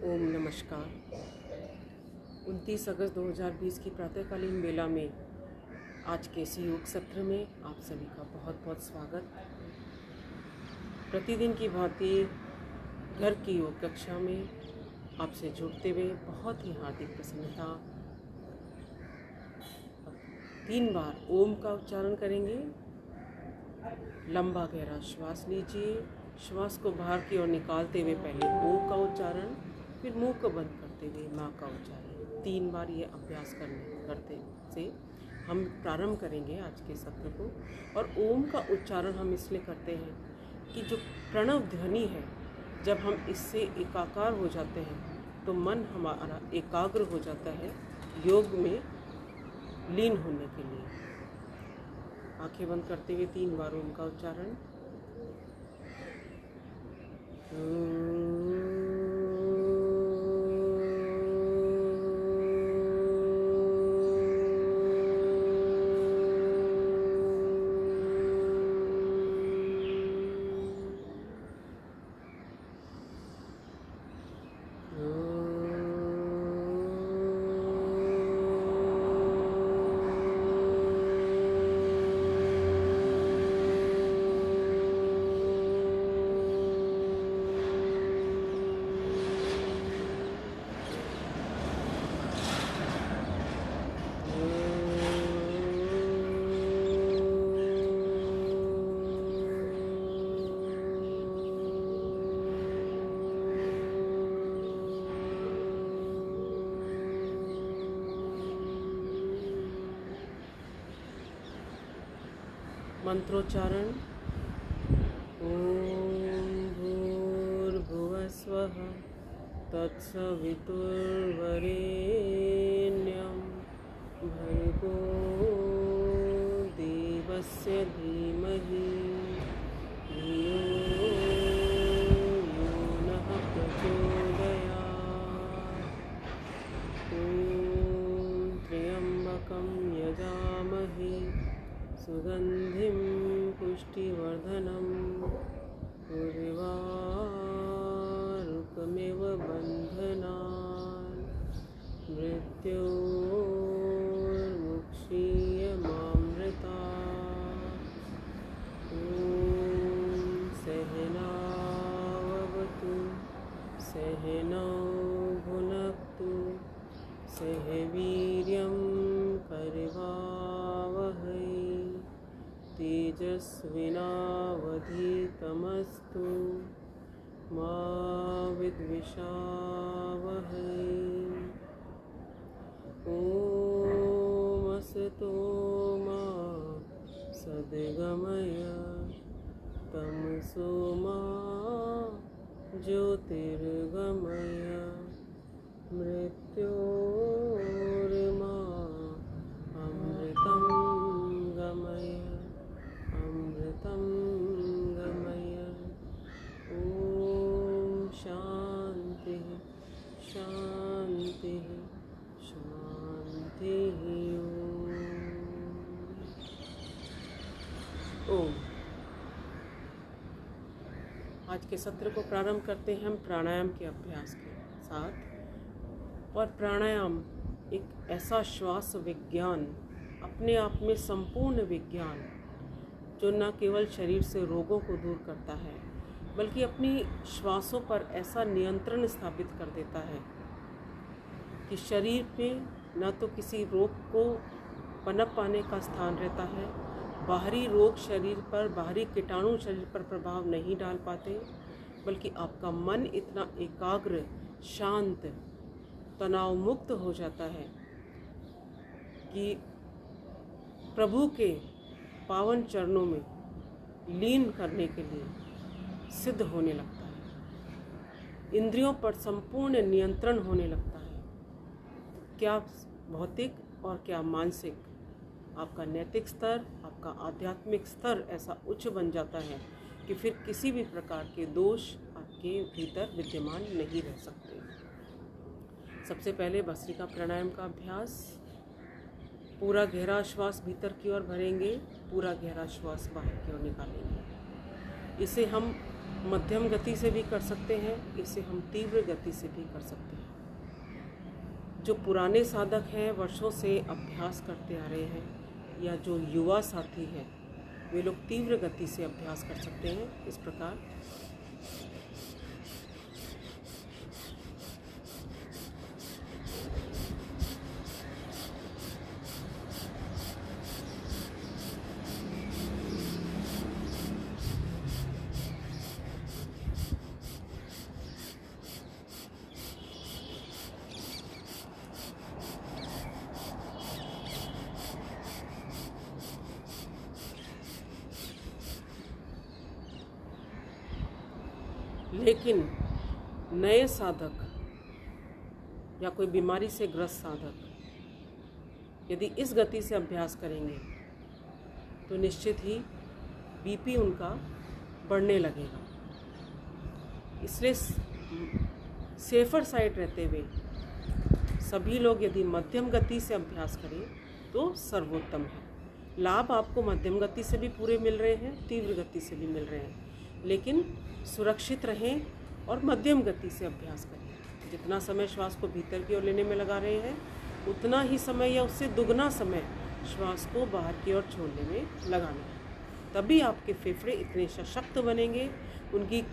ओम नमस्कार। 29 अगस्त 2020 की प्रातःकालीन बेला में आज के इस योग सत्र में आप सभी का बहुत बहुत स्वागत। प्रतिदिन की भांति घर की योग कक्षा में आपसे जुड़ते हुए बहुत ही हार्दिक प्रसन्नता। 3 बार ओम का उच्चारण करेंगे। लंबा गहरा श्वास लीजिए। श्वास को बाहर की ओर निकालते हुए पहले ओ का उच्चारण, फिर मुंह को बंद करते हुए माँ का उच्चारण। 3 बार ये अभ्यास करते से हम प्रारंभ करेंगे आज के सत्र को। और ओम का उच्चारण हम इसलिए करते हैं कि जो प्रणव ध्वनि है, जब हम इससे एकाकार हो जाते हैं तो मन हमारा एकाग्र हो जाता है योग में लीन होने के लिए। आंखें बंद करते हुए 3 बार ओम का उच्चारण। मंत्रोच्चारण। ओम भूर्भुवस्वः तत्सवितुर्वरेण्यं भर्गो देवस्य धीमहि धियो यो नः प्रचोदयात्। ॐ त्र्यम्बकं यजामहे सुगन्धिं पुष्टिवर्धनं उर्वारुकमिव बन्धनान् मृत्योर्मुक्षीयमामृतात्। ॐ सहनाववतु सहनौ भुनक्तु सह वीर्यं करवावहै तेजस्विनावधीतमस्तु मा विद्विषावहै। ॐ असतो मा सद्गमय तमसो मा ज्योतिर्गमय मृत्योर्मा अमृतं गमय अमृतं गमय। ॐ शांति शांति शांति। ओम। आज के सत्र को प्रारंभ करते हैं हम प्राणायाम के अभ्यास के साथ। और प्राणायाम एक ऐसा श्वास विज्ञान, अपने आप में संपूर्ण विज्ञान, जो न केवल शरीर से रोगों को दूर करता है बल्कि अपनी श्वासों पर ऐसा नियंत्रण स्थापित कर देता है कि शरीर में न तो किसी रोग को पनप पाने का स्थान रहता है, बाहरी रोग शरीर पर, बाहरी कीटाणु शरीर पर प्रभाव नहीं डाल पाते, बल्कि आपका मन इतना एकाग्र, शांत, तनाव मुक्त हो जाता है कि प्रभु के पावन चरणों में लीन करने के लिए सिद्ध होने लगता है। इंद्रियों पर संपूर्ण नियंत्रण होने लगता है। क्या भौतिक और क्या मानसिक, आपका नैतिक स्तर, आपका आध्यात्मिक स्तर ऐसा उच्च बन जाता है कि फिर किसी भी प्रकार के दोष आपके भीतर विद्यमान नहीं रह सकते। सबसे पहले भस्त्रिका प्राणायाम का अभ्यास। पूरा गहरा श्वास भीतर की ओर भरेंगे, पूरा गहरा श्वास बाहर की ओर निकालेंगे। इसे हम मध्यम गति से भी कर सकते हैं, इसे हम तीव्र गति से भी कर सकते हैं। जो पुराने साधक हैं, वर्षों से अभ्यास करते आ रहे हैं, या जो युवा साथी हैं, वे लोग तीव्र गति से अभ्यास कर सकते हैं। इस प्रकार लेकिन नए साधक या कोई बीमारी से ग्रस्त साधक यदि इस गति से अभ्यास करेंगे तो निश्चित ही बीपी उनका बढ़ने लगेगा। इसलिए सेफर साइड रहते हुए सभी लोग यदि मध्यम गति से अभ्यास करें तो सर्वोत्तम है। लाभ आपको मध्यम गति से भी पूरे मिल रहे हैं, तीव्र गति से भी मिल रहे हैं, लेकिन सुरक्षित रहें और मध्यम गति से अभ्यास करें। जितना समय श्वास को भीतर की ओर लेने में लगा रहे हैं, उतना ही समय या उससे दुगना समय श्वास को बाहर की ओर छोड़ने में लगाना है। तभी आपके फेफड़े इतने सशक्त बनेंगे, उनकी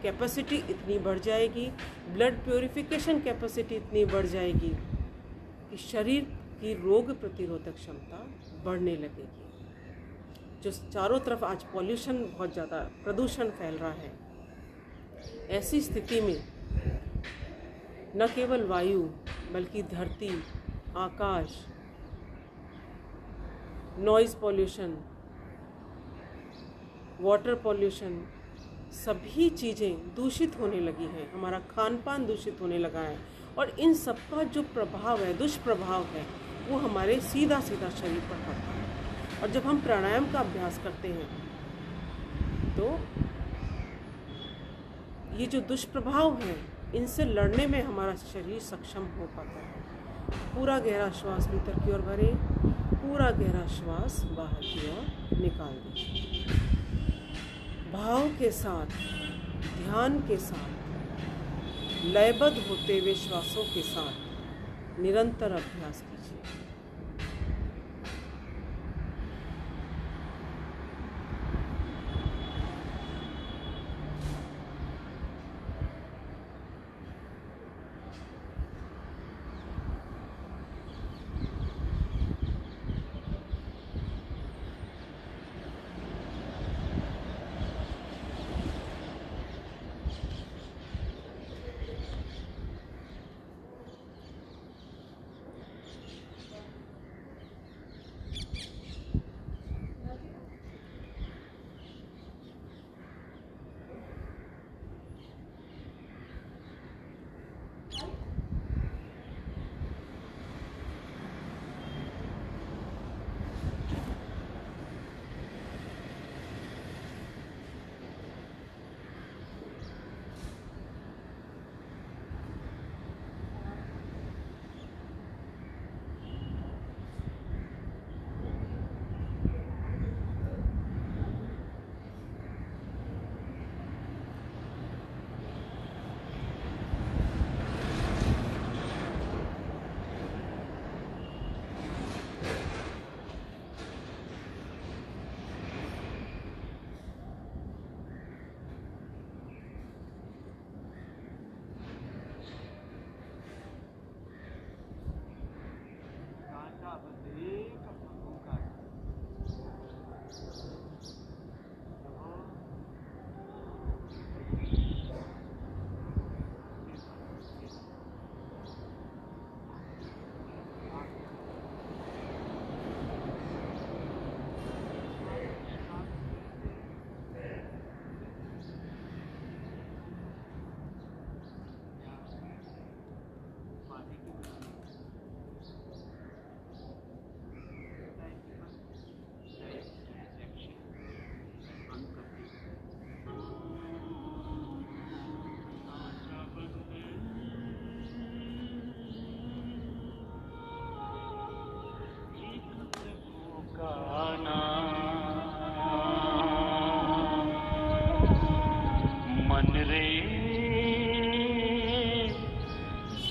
कैपेसिटी इतनी बढ़ जाएगी, ब्लड प्योरिफिकेशन कैपेसिटी इतनी बढ़ जाएगी कि शरीर की रोग प्रतिरोधक क्षमता बढ़ने लगेगी। जो चारों तरफ आज पॉल्यूशन, बहुत ज़्यादा प्रदूषण फैल रहा है, ऐसी स्थिति में न केवल वायु बल्कि धरती, आकाश, नॉइज़ पॉल्यूशन, वाटर पॉल्यूशन, सभी चीज़ें दूषित होने लगी हैं। हमारा खान पान दूषित होने लगा है और इन सब का जो प्रभाव है, दुष्प्रभाव है, वो हमारे सीधा शरीर पर पड़ता है। और जब हम प्राणायाम का अभ्यास करते हैं तो ये जो दुष्प्रभाव हैं, इनसे लड़ने में हमारा शरीर सक्षम हो पाता है। पूरा गहरा श्वास भीतर की ओर भरें, पूरा गहरा श्वास बाहर की ओर निकाल दीजिए। भाव के साथ, ध्यान के साथ, लयबद्ध होते हुए श्वासों के साथ निरंतर अभ्यास कीजिए।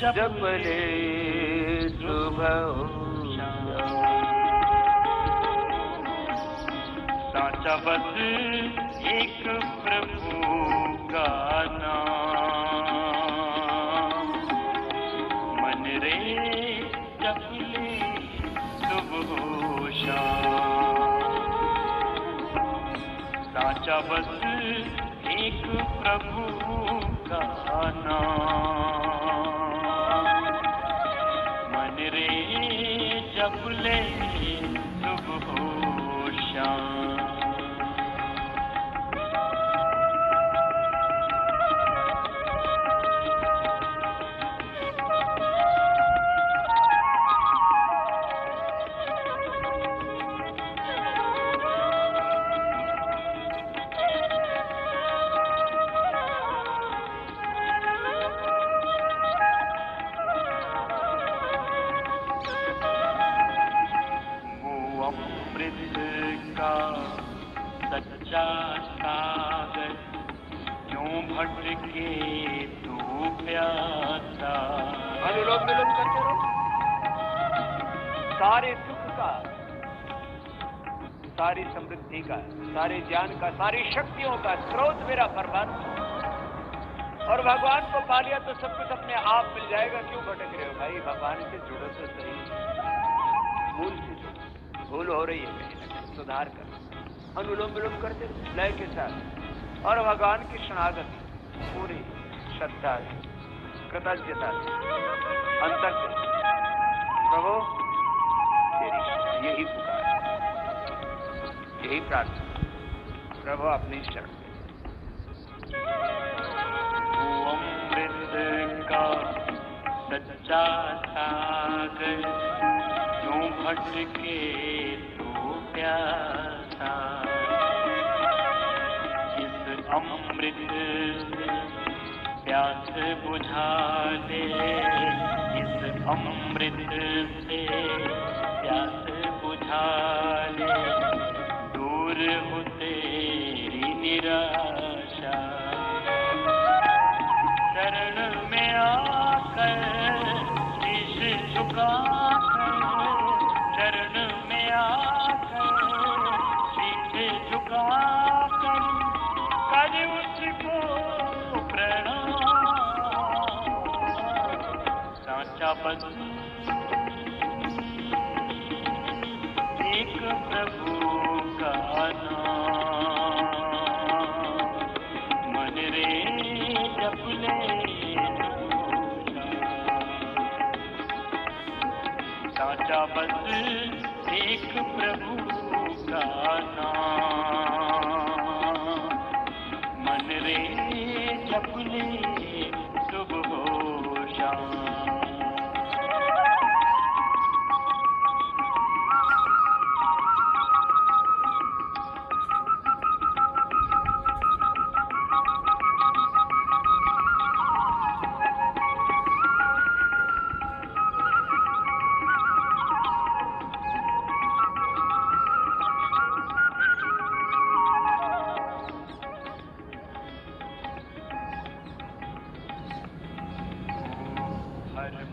जप ले सुबह साचा बस एक प्रभु का नाम, मन रे जप ले सुबह शाम। साचा बस एक प्रभु का नाम, मन रे जप ले सुबह शाम। सच्चा सागर क्यों भटके तू प्यासा। अनुलोम विलोम करते रहो। सारे सुख का, सारी समृद्धि का, सारे ज्ञान का, सारी शक्तियों का स्रोत मेरा परमात्मा, और भगवान को पा लिया तो सब कुछ अपने आप मिल जाएगा। क्यों भटक रहे हो भाई? भगवान से जुड़ो तो सही, मूल से भूल हो रही है, सुधार कर। अनुलोम विलोम करते लय के साथ, और भगवान की शरणागति पूरी श्रद्धा से, कृतज्ञता से, अंतर से, प्रभु तेरी यही पुकार, यही प्रार्थना, प्रभु अपनी शरण में। अमृत का सच्चा सागर क्यों भटके तू प्यासा। इस अमृत से प्यास बुझा दे, इस अमृत से प्यास बुझा ले, दूर हो तेरी निराशा। शरण में आकर शीश झुकाकर, शरण में आकर शीश झुकाकर कर उसको प्रणाम। साचा बस एक प्रभु का नाम, मन रे जप ले साचा बस एक प्रभु का नाम, मन रे जप ले सुबह शाम।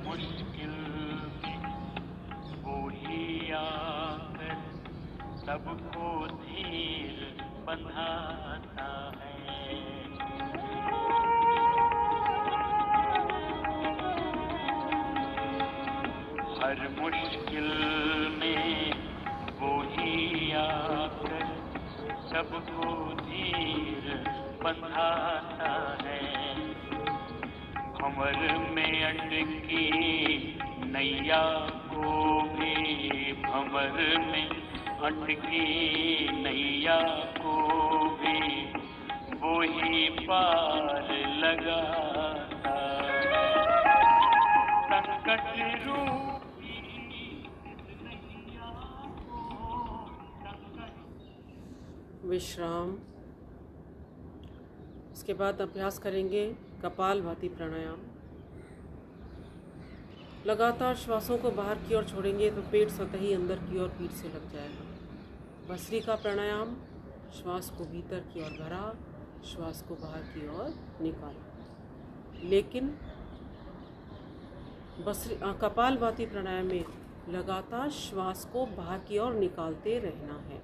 मुश्किल में वो ही आकर सबको धीर बंधाता है। हर मुश्किल में वो ही आकर सबको धीर बंधाता है। भंवर में अटकी नैया को भी, भंवर में अटकी नैया को भी वो ही पार लगाता। संकट रूपी नैया को विश्राम। इसके बाद अभ्यास करेंगे कपालभाति प्राणायाम। लगातार श्वासों को बाहर की ओर छोड़ेंगे तो पेट स्वतः ही अंदर की ओर पीठ से लग जाएगा। भस्त्रिका प्राणायाम, श्वास को भीतर की ओर भरा, श्वास को बाहर की ओर निकाला। लेकिन कपालभाति प्राणायाम में लगातार श्वास को बाहर की ओर निकालते रहना है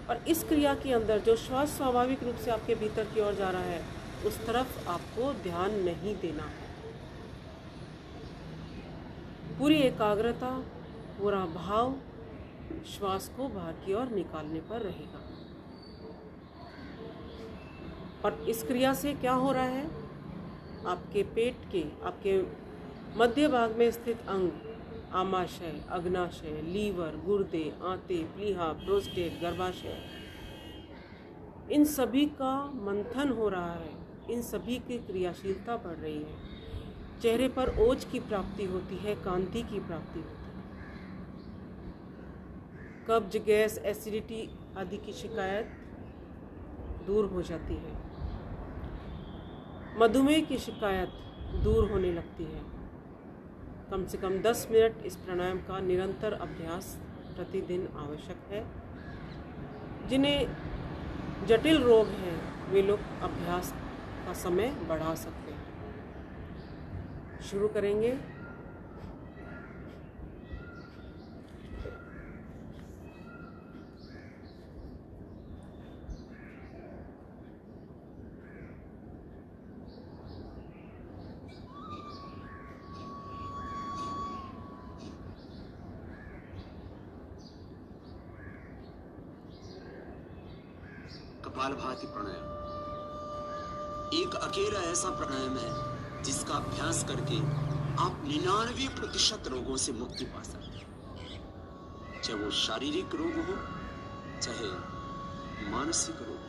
और इस क्रिया के अंदर जो श्वास स्वाभाविक रूप से आपके भीतर की ओर जा रहा है उस तरफ आपको ध्यान नहीं देना है। पूरी एकाग्रता, पूरा भाव श्वास को बाहर की ओर निकालने पर रहेगा। और इस क्रिया से क्या हो रहा है, आपके पेट के, आपके मध्य भाग में स्थित अंग आमाशय, अग्नाशय, लीवर, गुर्दे, आंतें, प्लीहा, प्रोस्टेट, गर्भाशय, इन सभी का मंथन हो रहा है, इन सभी की क्रियाशीलता बढ़ रही है। चेहरे पर ओज की प्राप्ति होती है, कांति की प्राप्ति होती है। कब्ज, गैस, एसिडिटी आदि की शिकायत दूर हो जाती है। मधुमेह की शिकायत दूर होने लगती है। कम से कम 10 मिनट इस प्राणायाम का निरंतर अभ्यास प्रतिदिन आवश्यक है। जिन्हें जटिल रोग हैं वे लोग अभ्यास का समय बढ़ा सकते हैं। शुरू करेंगे। कपालभाति प्राणायाम एक अकेला ऐसा प्राणायाम है जिसका अभ्यास करके आप 99% रोगों से मुक्ति पा सकते हैं, चाहे वो शारीरिक रोग हो चाहे मानसिक रोग।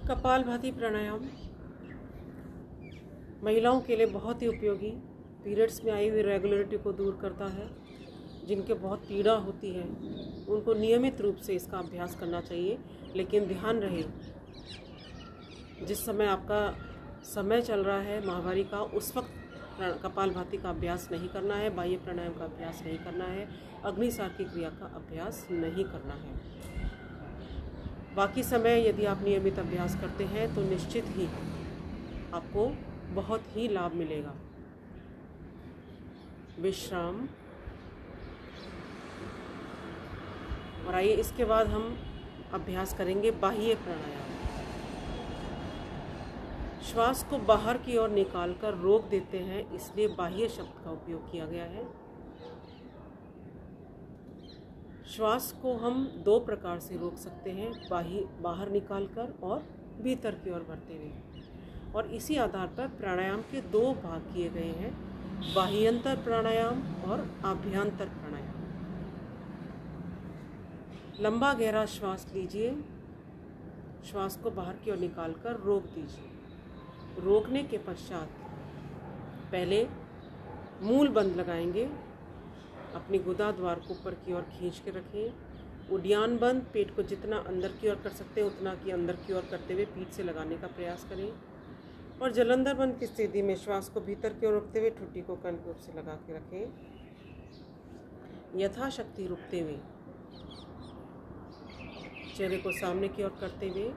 कपालभाति प्राणायाम महिलाओं के लिए बहुत ही उपयोगी, पीरियड्स में आई हुई रेगुलरिटी को दूर करता है। जिनके बहुत पीड़ा होती है उनको नियमित रूप से इसका अभ्यास करना चाहिए, लेकिन ध्यान रहे जिस समय आपका समय चल रहा है माहवारी का, उस वक्त कपालभाति का अभ्यास नहीं करना है, बाह्य प्राणायाम का अभ्यास नहीं करना है, अग्निसार की क्रिया का अभ्यास नहीं करना है। बाकी समय यदि आप नियमित अभ्यास करते हैं तो निश्चित ही आपको बहुत ही लाभ मिलेगा। विश्राम। और आइए इसके बाद हम अभ्यास करेंगे बाह्य प्राणायाम। श्वास को बाहर की ओर निकालकर रोक देते हैं, इसलिए बाह्य शब्द का उपयोग किया गया है। श्वास को हम दो प्रकार से रोक सकते हैं, बाहर निकालकर और भीतर की ओर भरते हुए। और इसी आधार पर प्राणायाम के दो भाग किए गए हैं, बाह्यंतर प्राणायाम और आभ्यंतर प्राणायाम। लंबा गहरा श्वास लीजिए, श्वास को बाहर की ओर निकालकर रोक दीजिए। रोकने के पश्चात पहले मूल बंद लगाएंगे, अपनी गुदा द्वार को ऊपर की ओर खींच के रखें। उड्यान बंद, पेट को जितना अंदर की ओर कर सकते हैं उतना की अंदर की ओर करते हुए पीठ से लगाने का प्रयास करें। और जलंधर बंद की स्थिति में श्वास को भीतर की ओर रखते हुए ठुड्डी को कंठ से लगा के रखें। यथाशक्ति रुकते हुए चेहरे को सामने की ओर करते हुए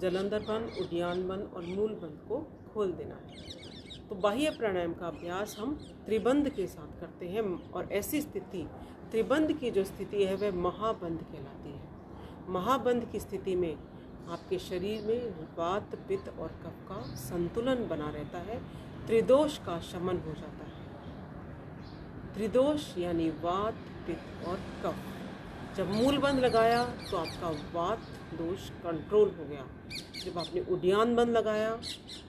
जलंधर बंद, उड्यान बंद और मूल बंद को खोल देना है। तो बाह्य प्राणायाम का अभ्यास हम त्रिबंध के साथ करते हैं, और ऐसी स्थिति, त्रिबंध की जो स्थिति है वह महाबंध कहलाती है। महाबंध की स्थिति में आपके शरीर में वात, पित्त और कफ का संतुलन बना रहता है, त्रिदोष का शमन हो जाता है। त्रिदोष यानी वात, पित्त और कफ। जब मूल बंद लगाया तो आपका वात दोष कंट्रोल हो गया। जब आपने उड्यान बंद लगाया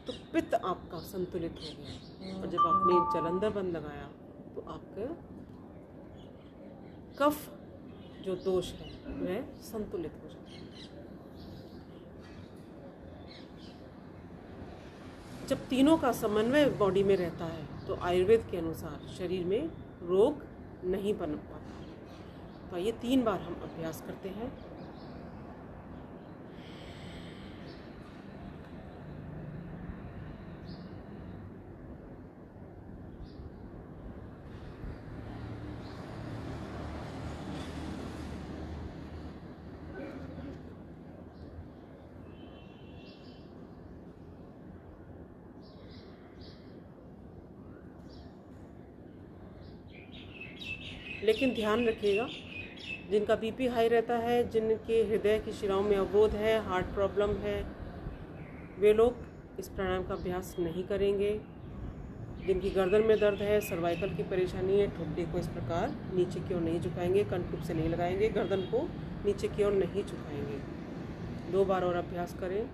तो पित्त आपका संतुलित हो गया, और जब आपने जलंधर बंद लगाया तो आपका कफ जो दोष है वह संतुलित हो जाता है। जब तीनों का समन्वय बॉडी में रहता है तो आयुर्वेद के अनुसार शरीर में रोग नहीं बन पाता। तो ये 3 बार हम अभ्यास करते हैं। लेकिन ध्यान रखिएगा, जिनका बीपी हाई रहता है, जिनके हृदय की शिराओं में अवरोध है, हार्ट प्रॉब्लम है, वे लोग इस प्राणायाम का अभ्यास नहीं करेंगे। जिनकी गर्दन में दर्द है, सर्वाइकल की परेशानी है, ठुड्डी को इस प्रकार नीचे की ओर नहीं झुकाएंगे, कंठ से नहीं लगाएंगे, गर्दन को नीचे की ओर नहीं झुकाएंगे। 2 बार और अभ्यास करें।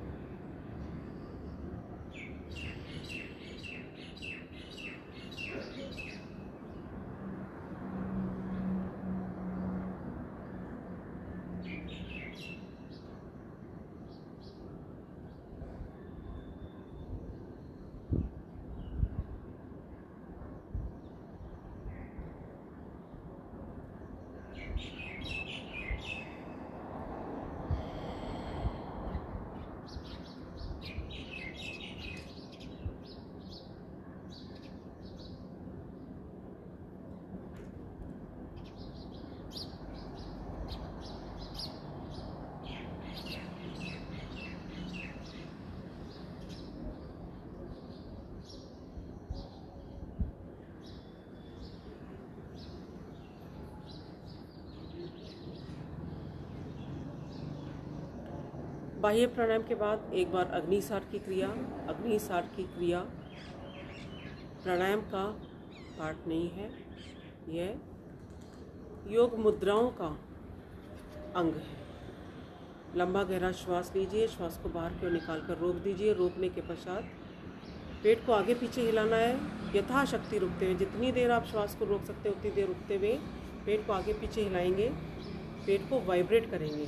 बाह्य प्राणायाम के बाद एक बार अग्निसार की क्रिया। अग्निसार की क्रिया प्राणायाम का पार्ट नहीं है, यह योग मुद्राओं का अंग है। लंबा गहरा श्वास लीजिए, श्वास को बाहर की ओर निकाल कर रोक दीजिए। रोकने के पश्चात पेट को आगे पीछे हिलाना है, यथाशक्ति रुकते हुए। जितनी देर आप श्वास को रोक सकते हैं उतनी देर रुकते हुए पेट को आगे पीछे हिलाएंगे, पेट को वाइब्रेट करेंगे।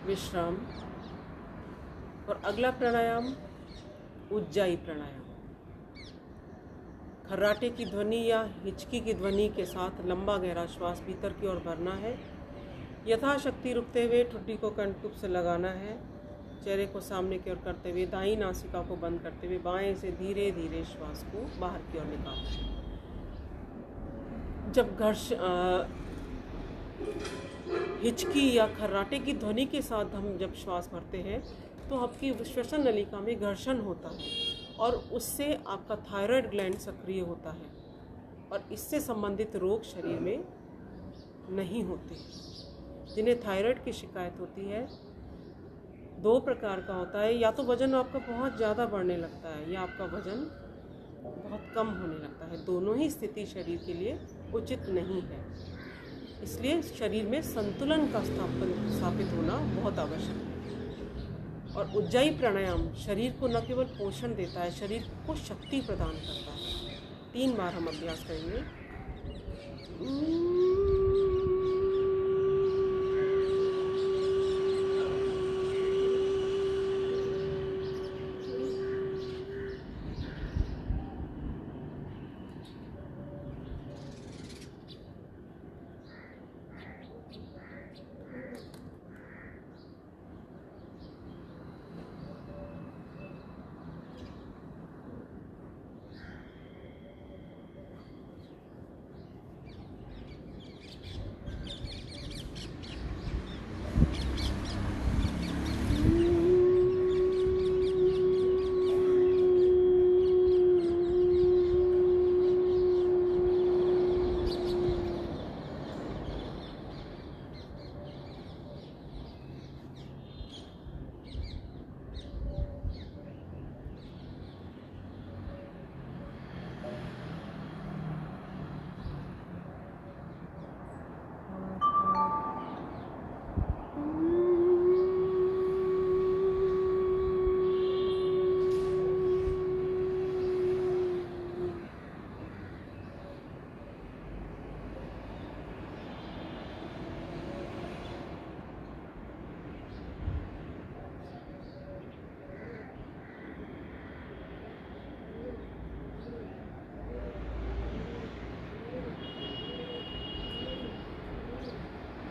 विश्राम। और अगला प्राणायाम उज्जाई प्राणायाम। खर्राटे की ध्वनि या हिचकी की ध्वनि के साथ लंबा गहरा श्वास भीतर की ओर भरना है। यथाशक्ति रुकते हुए ठुड्डी को कंठकूप से लगाना है। चेहरे को सामने की ओर करते हुए दाईं नासिका को बंद करते हुए बाएं से धीरे धीरे श्वास को बाहर की ओर निकालना है। जब हिचकी या खर्राटे की ध्वनि के साथ हम जब श्वास भरते हैं तो आपकी श्वसन नलिका में घर्षण होता है और उससे आपका थायराइड ग्लैंड सक्रिय होता है और इससे संबंधित रोग शरीर में नहीं होते। जिन्हें थायराइड की शिकायत होती है, 2 प्रकार का होता है, या तो वज़न आपका बहुत ज़्यादा बढ़ने लगता है या आपका वज़न बहुत कम होने लगता है। दोनों ही स्थिति शरीर के लिए उचित नहीं है। इसलिए शरीर में संतुलन का स्थापित होना बहुत आवश्यक है। और उज्जाई प्राणायाम शरीर को न केवल पोषण देता है, शरीर को शक्ति प्रदान करता है। 3 बार हम अभ्यास करेंगे।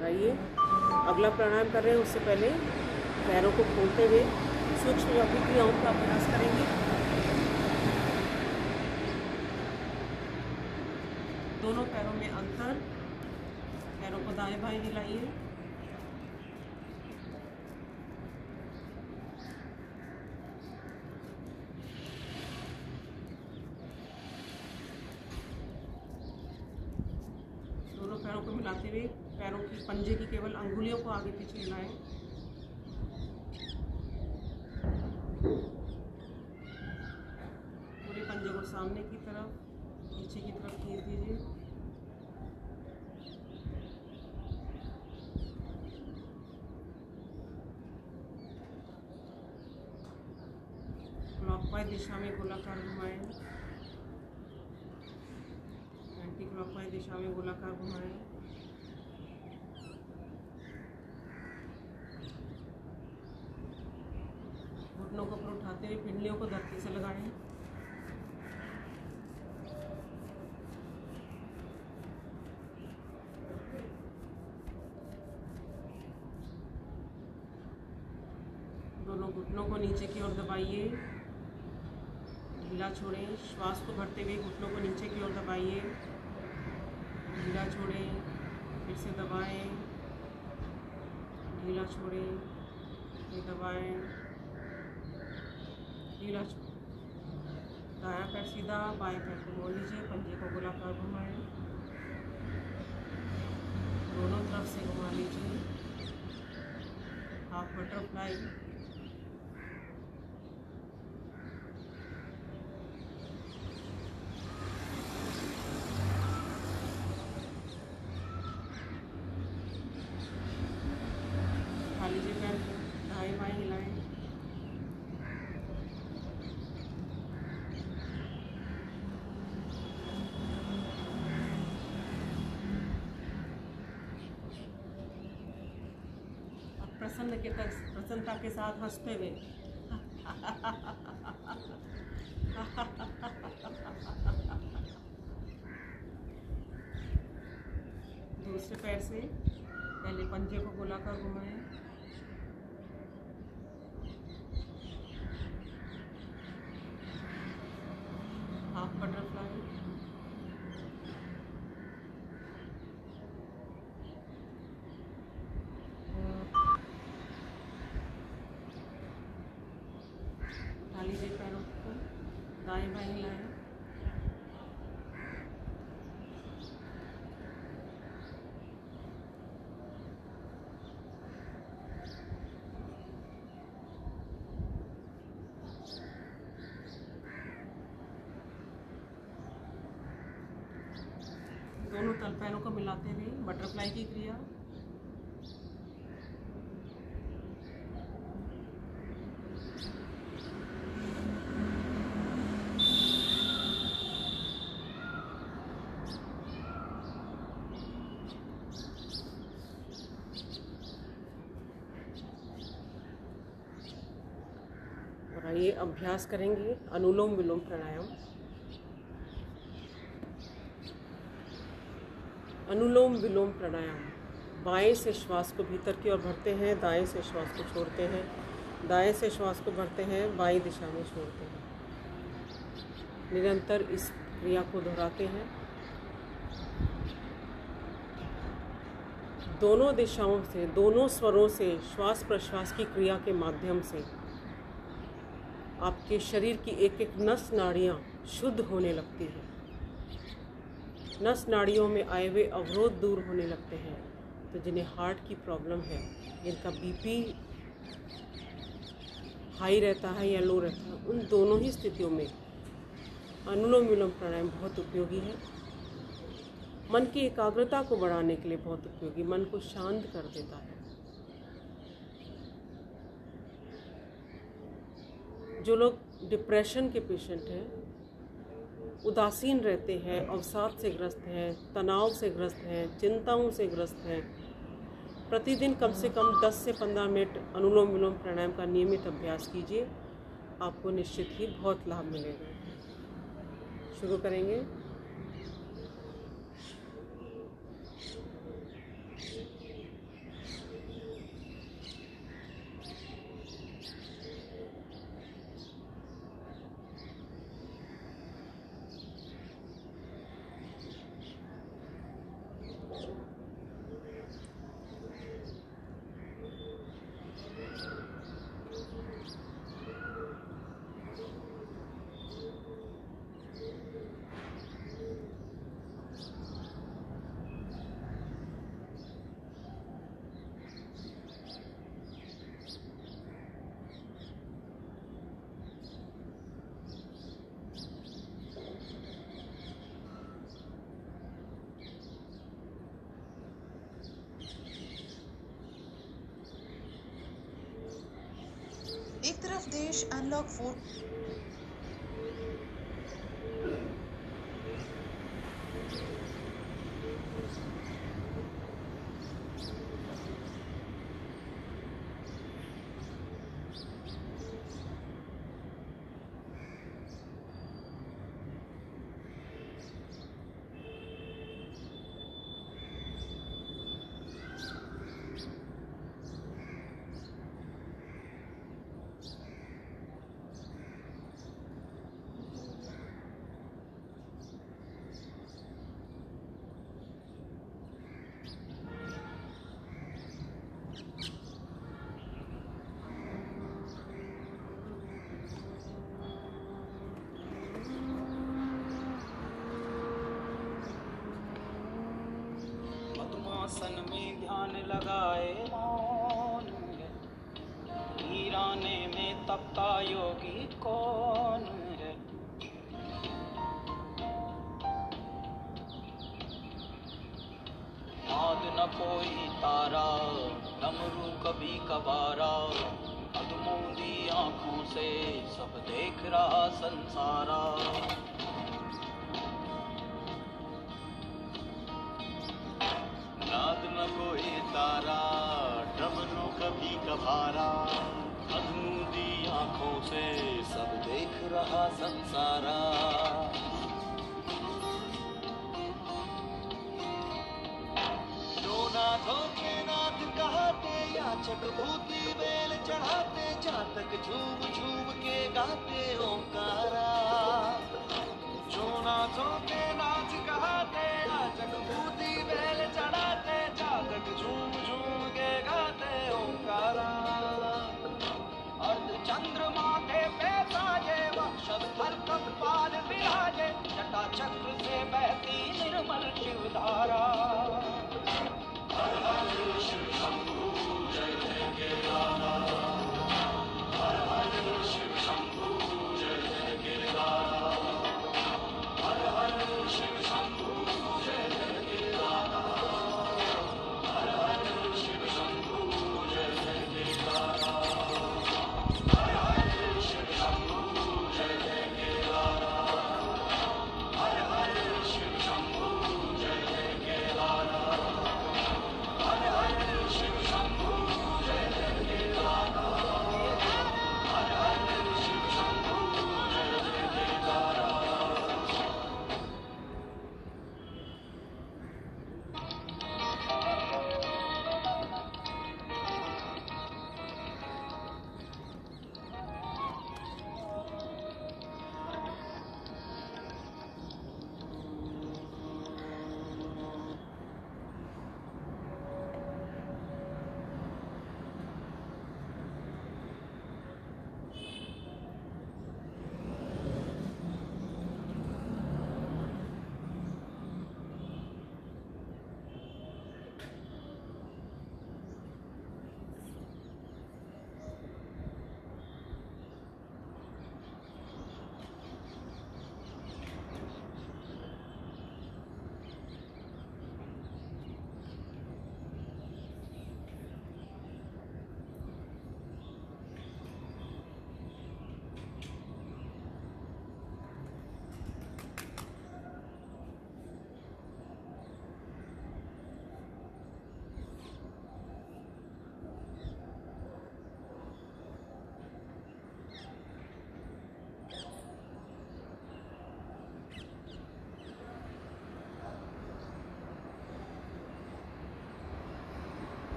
आइए अगला प्राणायाम कर रहे हैं, उससे पहले पैरों को खोलते हुए सूक्ष्म क्रियाओं का अभ्यास करेंगे। दोनों पैरों में अंतर, पैरों को दाएं बाएं हिलाइए। दोनों पैरों को मिलाते हुए पैरों की पंजे की केवल अंगुलियों को आगे पीछे हिलाएं। पूरे पंजे को सामने की तरफ, पीछे की तरफ खींच दीजिए। क्लॉकवाइज दिशा में गोलाकार घुमाएं, एंटी क्लॉकवाइज दिशा में गोलाकार घुमाएं। घुटनों को ऊपर उठाते हुए पिंडलियों को धरती से लगाएं। दोनों घुटनों को नीचे की ओर दबाइए, ढीला छोड़ें। श्वास को भरते हुए घुटनों को नीचे की ओर दबाइए, ढीला छोड़ें, फिर से दबाएं, ढीला छोड़ें, फिर दबाएं, ढीला छोड़ें। दायां पैर सीधा, बाएं पैर को मोड़ लीजिए, पंजे को गोलाकार घुमाएं, दोनों तरफ से घुमा लीजिए। Half butterfly. उठा लीजिए पैर को, दाएं बाएं हिलाएं। प्रसन्नता के साथ हंसते हुए। दूसरे पैर से पहले पंजे को गोलाकार घुमाएं, हाफ बटरफ्लाई, उठा लीजिए पैरों को, दाएं बाएं हिलाएं, दोनों तल पैरों को मिलाते हुए बटरफ्लाई की क्रिया। और आइए अभ्यास करेंगे अनुलोम विलोम प्राणायाम। अनुलोम विलोम प्राणायाम, बाएं से श्वास को भीतर की ओर भरते हैं, दाएं से श्वास को छोड़ते हैं, दाएं से श्वास को भरते हैं, बाईं दिशा में छोड़ते हैं। निरंतर इस क्रिया को दोहराते हैं। दोनों दिशाओं से, दोनों स्वरों से श्वास प्रश्वास की क्रिया के माध्यम से आपके शरीर की एक एक नस नाड़ियाँ शुद्ध होने लगती हैं। नस नाड़ियों में आए हुए अवरोध दूर होने लगते हैं। तो जिन्हें हार्ट की प्रॉब्लम है, जिनका बीपी हाई रहता है या लो रहता है, उन दोनों ही स्थितियों में अनुलोम विलोम प्राणायाम बहुत उपयोगी है। मन की एकाग्रता को बढ़ाने के लिए बहुत उपयोगी, मन को शांत कर देता है। जो लोग डिप्रेशन के पेशेंट हैं, उदासीन रहते हैं, अवसाद से ग्रस्त हैं, तनाव से ग्रस्त हैं, चिंताओं से ग्रस्त हैं, प्रतिदिन कम से कम 10 से 15 मिनट अनुलोम विलोम प्राणायाम का नियमित अभ्यास कीजिए। आपको निश्चित ही बहुत लाभ मिलेगा। शुरू करेंगे। एक तरफ देश अनलॉक 4 आसन में ध्यान लगाए मौन है, वीराने में तपता योगी कौन है। नाद न कोई तारा, डमरू कभी कबारा, अधमूंदी आंखों से सब देख रहा संसारा। नाद न कोई तारा, डमरू कभी कभारा, अधमूंदी आंखों से सब देख रहा संसारा। नाथों के नाथ कहते याचक भूति बेल चढ़ाते, जातक झूम झूम के गाते ओंकारा। जो नाथों के नाथ कहते याचक भूति बेल चढ़ाते, जातक झूम झूम के गाते ओंकारा। अर्ध चंद्रमा के पे साजे, वक्षद थल कपाल विराजे, जटा चक्र से बहती निर्मल शिवधारा। हर हर शिव शंभू जय जय केदारा, हर हर शिव शंभू जय जय केदारा, हर हर शिव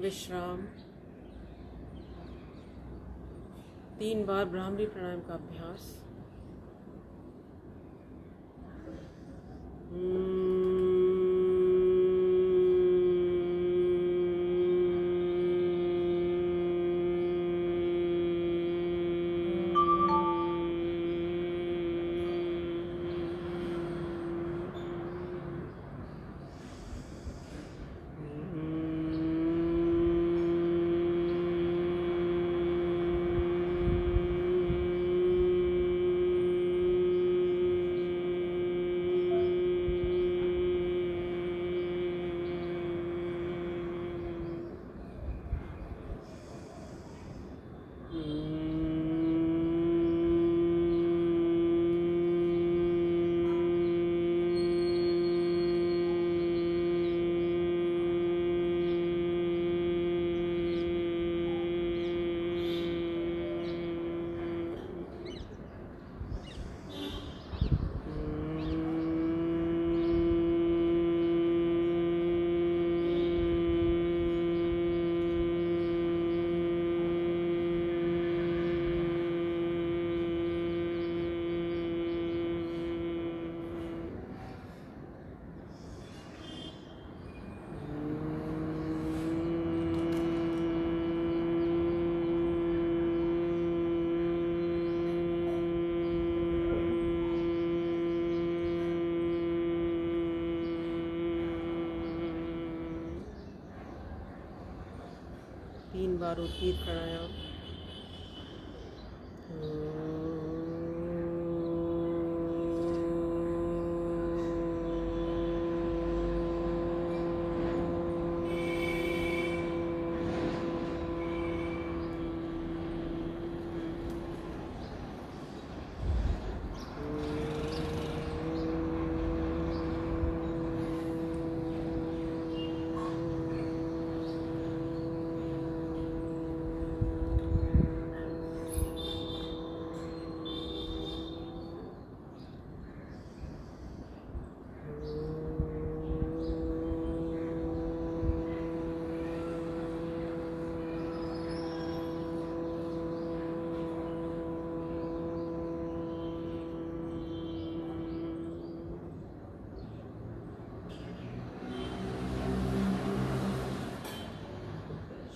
विश्राम। 3 बार ब्राह्मणी प्राणायाम का अभ्यास। तीन बार उद्गीत प्राणायाम।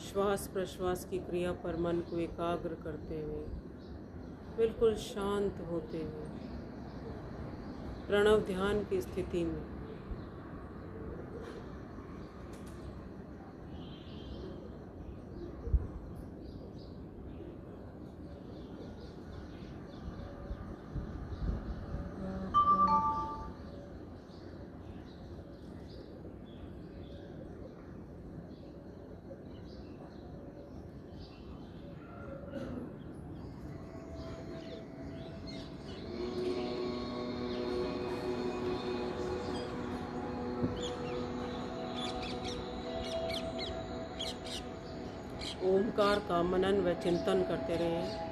श्वास प्रश्वास की क्रिया पर मन को एकाग्र करते हुए, बिल्कुल शांत होते हुए प्रणव ध्यान की स्थिति में ओमकार का मनन व चिंतन करते रहें।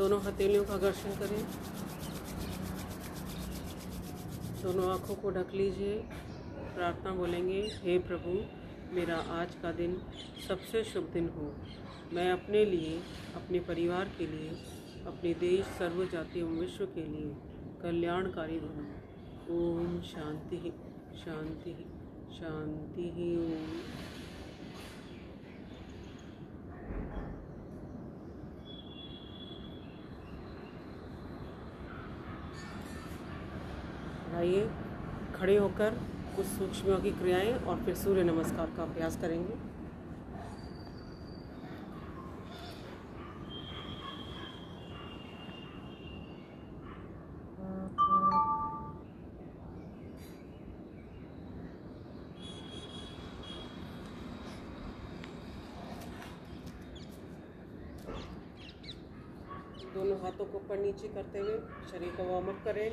दोनों हथेलियों का घर्षण करें। दोनों आँखों को ढक लीजिए। प्रार्थना बोलेंगे, हे प्रभु, मेरा आज का दिन सबसे शुभ दिन हो। मैं अपने लिए, अपने परिवार के लिए, अपने देश, सर्व जाति एवं विश्व के लिए कल्याणकारी बनूं। ओम शांति शांति शांति। ओम। आइए खड़े होकर कुछ सूक्ष्म की क्रियाएं और फिर सूर्य नमस्कार का अभ्यास करेंगे। दोनों हाथों को ऊपर नीचे करते हुए शरीर को वार्म अप करें।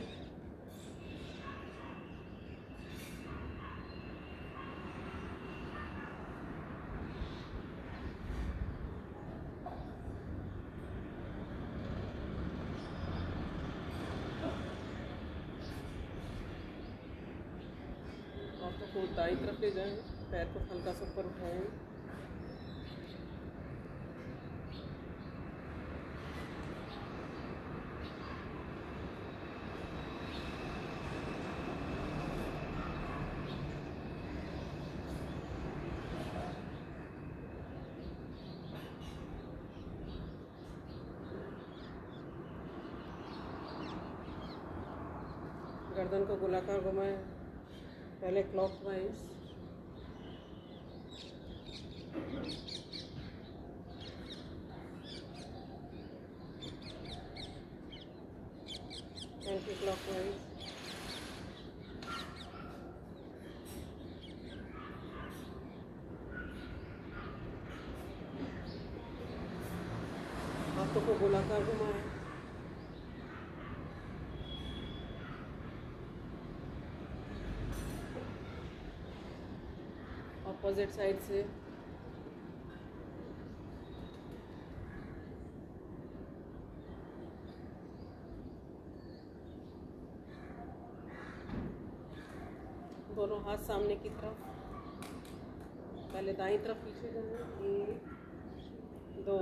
हाथों को दाईं तरफ ले जाएं, पैर को हल्का सा ऊपर उठाएं। गर्दन को गोलाकार घुमाएं, पहले क्लॉकवाइज। Anti clockwise. हाथों को गोलाकार घुमाएं। अपोजिट साइड से। दोनों हाथ सामने की तरफ, पहले दाईं तरफ पीछे करना। 1 2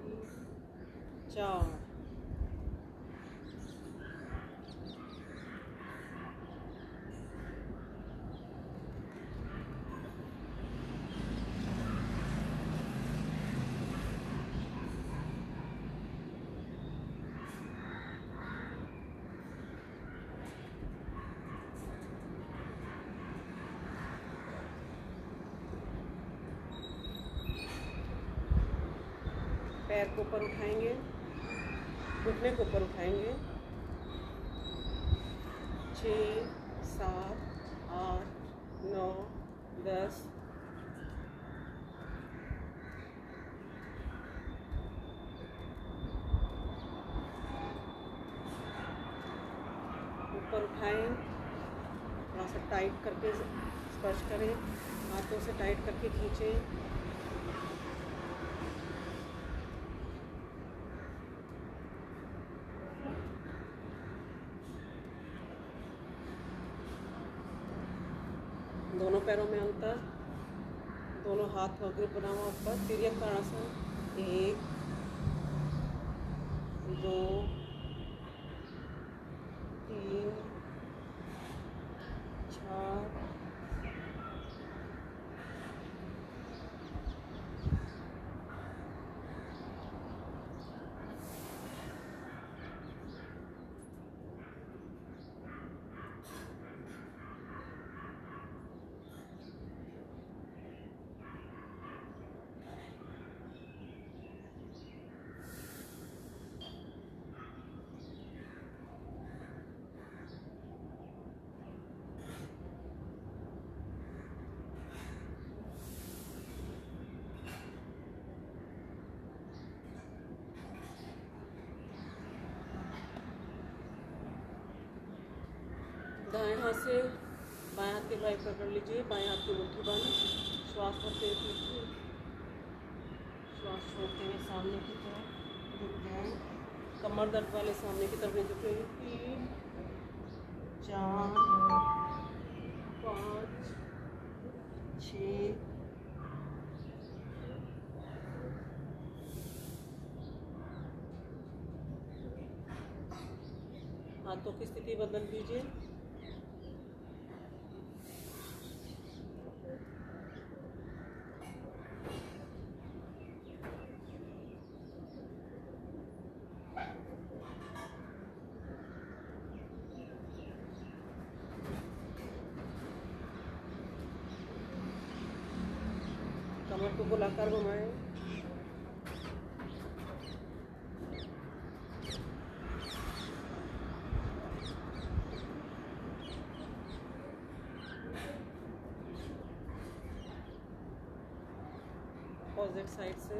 3 4। पैर को ऊपर उठाएंगे, घुटने को ऊपर उठाएंगे। 6 7 8 9 10। ऊपर उठाएं, थोड़ा सा टाइट करके स्पर्श करें, हाथों से टाइट करके खींचें। दोनों पैरों में अंतर, दोनों हाथ का ग्रुप बना हुआ ऊपर। तिर्यक ताड़ासन। 1 2 3 4 दाएं हाथ से बाएं हाथ के भाई पकड़ लीजिए, बाएं हाथ की मुट्ठी बंद। श्वास करते हुए पीछे, श्वास छोड़ते हुए सामने की तरफ। झुक जाए, कमर दर्द वाले सामने की तरफ नहीं झुकेंगे। 3 4 5 6 हाथों की स्थिति बदल दीजिए। कमर को गोलाकार घुमाएं। अपोजिट साइड से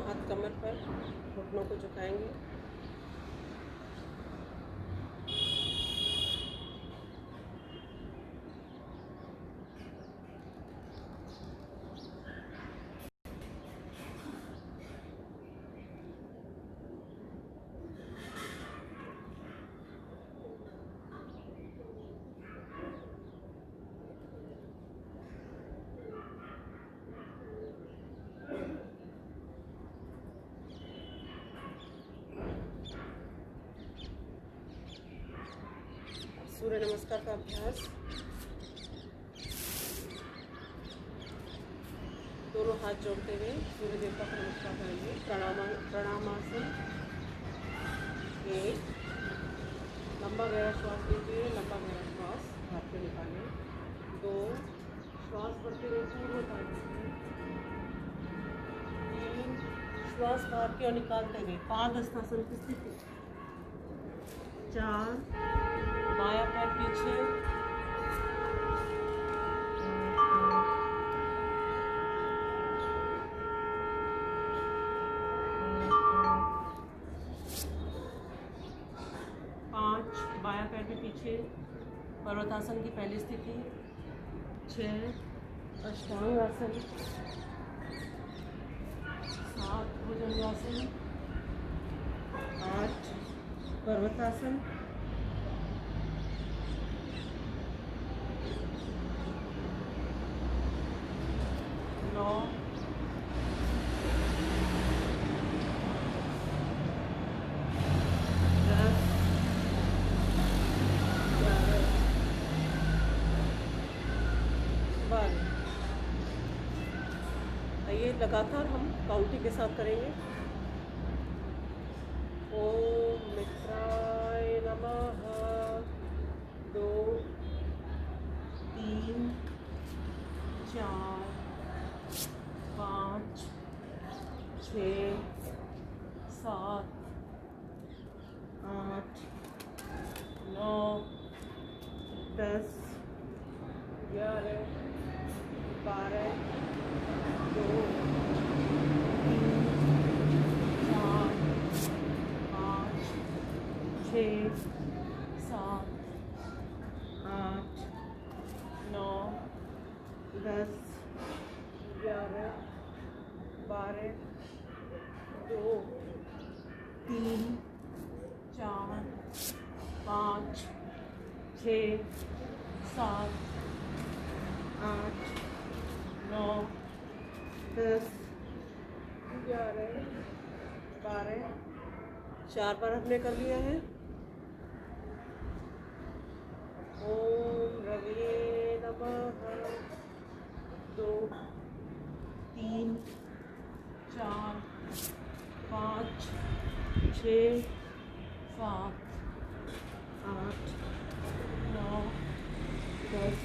हाथ कमर पर, घुटनों को झुकाएंगे। सूर्य नमस्कार का अभ्यास। दोनों हाथ जोड़ते हुए सूर्य देवता को नमस्कार करेंगे। प्रणामासन। 1 लंबा गहरा श्वास लीजिए, लंबा गहरा श्वास हाथ में निकालें। 2 श्वास भरते हुए पूर्ण तालीम। 3 श्वास बाहर की ओर निकालते हुए पादहस्तासन की स्थिति। 4 बायां पैर पीछे। 5 बायां पैर भी पीछे, पर्वतासन की पहली स्थिति। 6 अष्टांगासन। 7 भुजंगासन। 8 पर्वतासन। 9 10 11 12। आइए लगातार हम काउंटिंग के साथ करेंगे। ओम मित्राय नमः। 2 3 4 5 6 7 8 9 10 11 12 2 3 4 5 6 7 8 9 10 11 12 2 3 4 5 6 7 8 9 10 11 12। 4 बार हमने कर लिया है। ओम रविये नमः। 2 3 4 5 6 7 8 9 10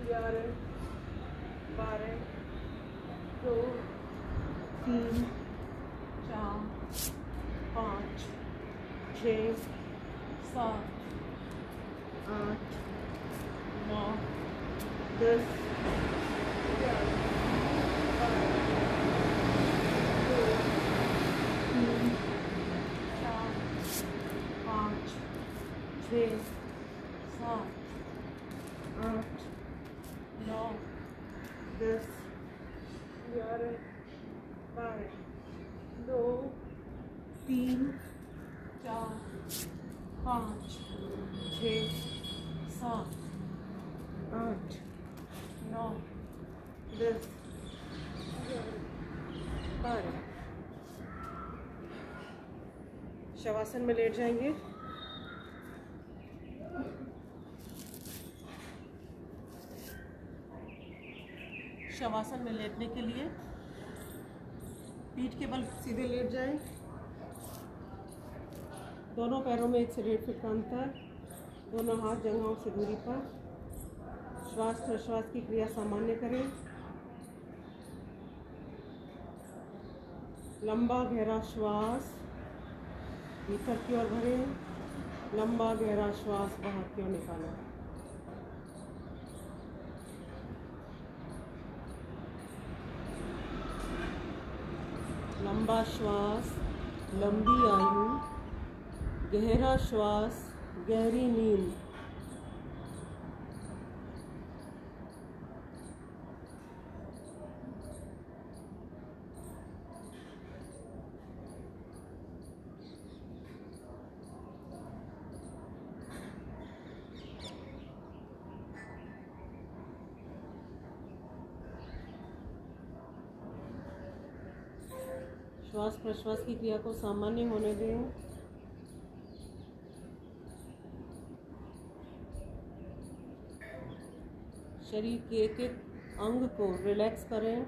11 12 2 3 4 5 6 7 8 9 10 11 12 6 7 8 9 10 11 12 2 3 4 5 6 7 8 9 10 12। शवासन में लेट जाएंगे। शवासन में लेटने के लिए पीठ के बल सीधे लेट जाएं। दोनों पैरों में 1 से 1.5 फीट का अंतर, दोनों हाथ जंघों से दूरी पर। श्वास प्रश्वास की क्रिया सामान्य करें। लंबा गहरा श्वास भीतर की ओर भरें, लंबा गहरा श्वास बाहर की ओर निकालें। लंबा श्वास लंबी आयु, गहरा श्वास गहरी नींद। श्वास प्रश्वास की क्रिया को सामान्य होने दें। शरीर के एक एक अंग को रिलैक्स करें,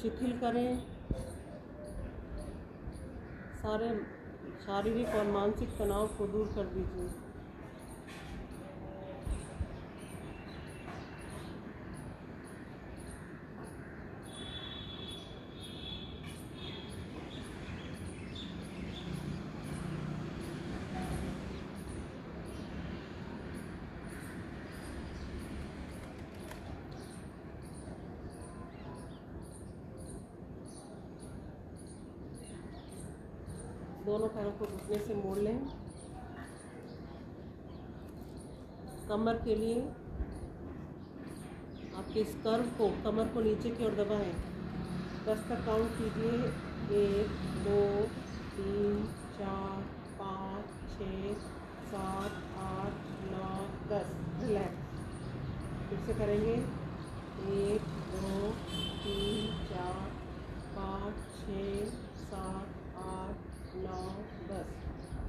शिथिल करें। सारे शारीरिक और मानसिक तनाव को दूर कर दीजिए। दोनों पैरों को घुटने से मोड़ लें। कमर के लिए आपके इस कर्व को, कमर को नीचे की ओर दबाएं। 10 तक काउंट कीजिए। 1 2 3 4 5 6 7 8 9 10। रिलैक्स। फिर से करेंगे। 1 2 3 4 5 6 7 8 9 10।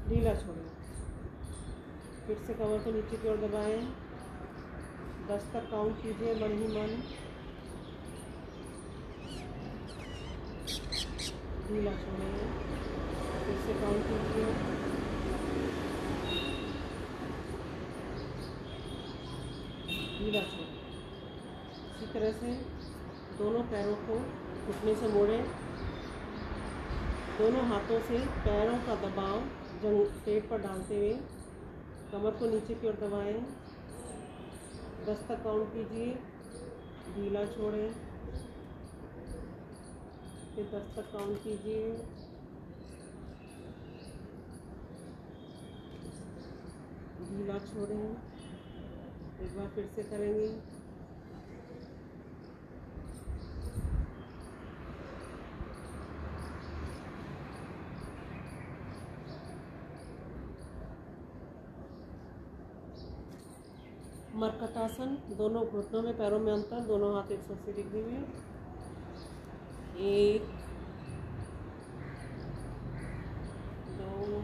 ढीला छोड़ें। फिर से कमर को नीचे की ओर दबाएं। 10 तक काउंट कीजिए मन ही मन। ढीला छोड़ें। फिर से काउंट कीजिए। ढीला छोड़ें। इसी तरह से दोनों पैरों को घुटने से मोड़ें। दोनों हाथों से पैरों का दबाव पेट पर डालते हुए कमर को नीचे की ओर दबाएं। 10 तक काउंट कीजिए। ढीला छोड़ें। फिर 10 तक काउंट कीजिए। ढीला छोड़ें। एक बार फिर से करेंगे। मरकटासन। दोनों घुटनों में पैरों में अंतर, दोनों हाथ 180 डिग्री में। 1 2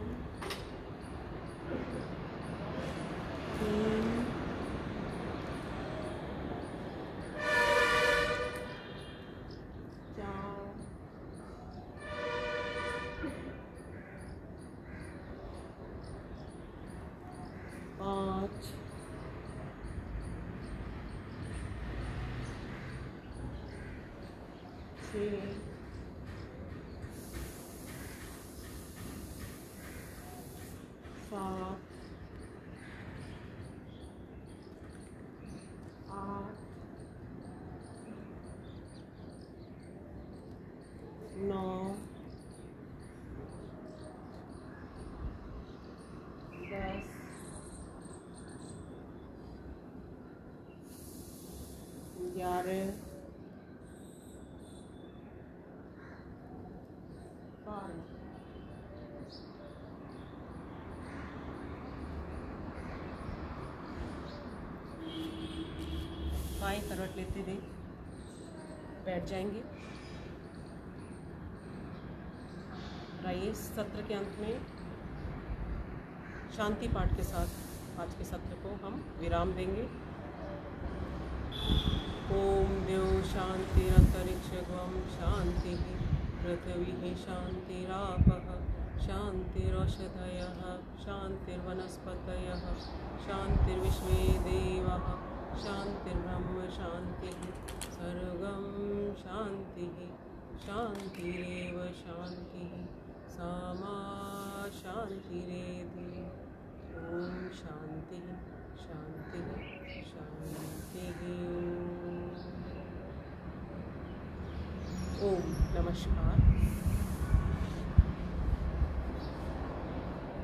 3 4 5 6 7 8 9 10। 11 12 बाएं करवट लेते हुए बैठ जाएंगे। आइए सत्र के अंत में शांति पाठ के साथ आज के सत्र को हम विराम देंगे। ओम द्यौ शांतिरंतरिक्षगं शांति पृथ्वी शांतिरापः शांतिरौषधयः शांतिर्वनस्पतयः शांतिर्विश्वे देवाः शांतिर्ब्रह्म शांतिः सर्वं शांतिः शांतिरेव शांतिः सामा शांतिरेधि। ओम शांति शांति शांति। ओम नमस्कार।